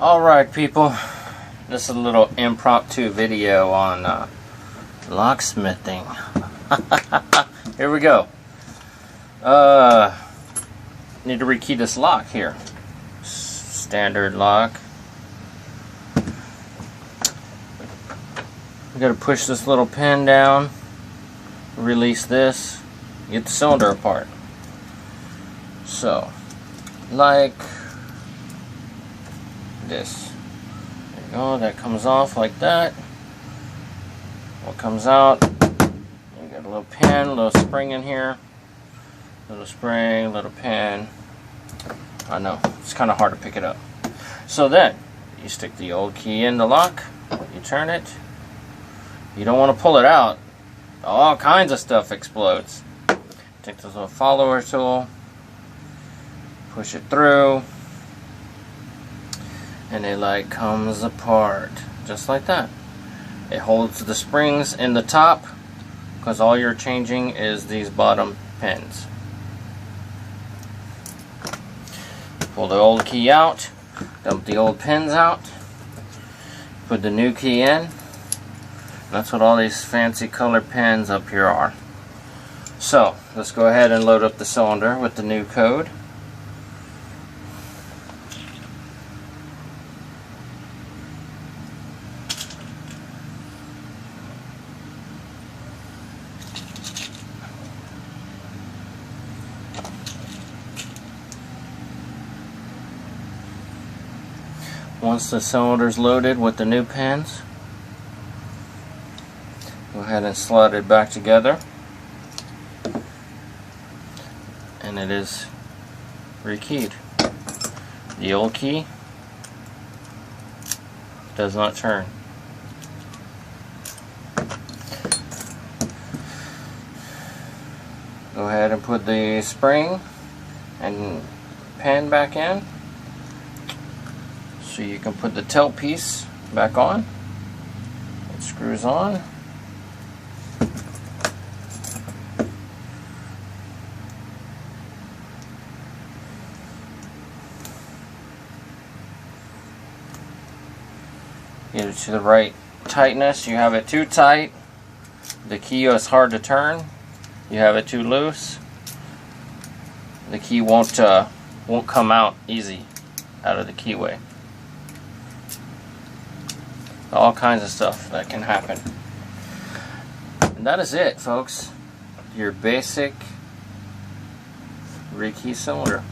Alright people, this is a little impromptu video on locksmithing. Here we go. Need to rekey this lock here. Standard lock. We gotta push this little pin down, release this, get the cylinder apart. So, like this. There you go, that comes off like that. What comes out, you got a little pin, a little spring in here. Little spring, little pin. I know, it's kind of hard to pick it up. So then, you stick the old key in the lock, you turn it. You don't want to pull it out. All kinds of stuff explodes. Take this little follower tool, push it through, and it like comes apart just like that. It holds the springs in the top because all you're changing is these bottom pins. Pull the old key out, dump the old pins out, put the new key in. That's what all these fancy color pins up here are. So let's go ahead and load up the cylinder with the new code. Once the cylinder is loaded with the new pins, go ahead and slide it back together, and it is rekeyed. The old key does not turn. Go ahead and put the spring and pin back in so you can put the tail piece back on. It screws on. Get it to the right tightness. You have it too tight, the key is hard to turn. You have it too loose, the key won't come out easy out of the keyway. All kinds of stuff that can happen. And that is it, folks. Your basic rekey cylinder.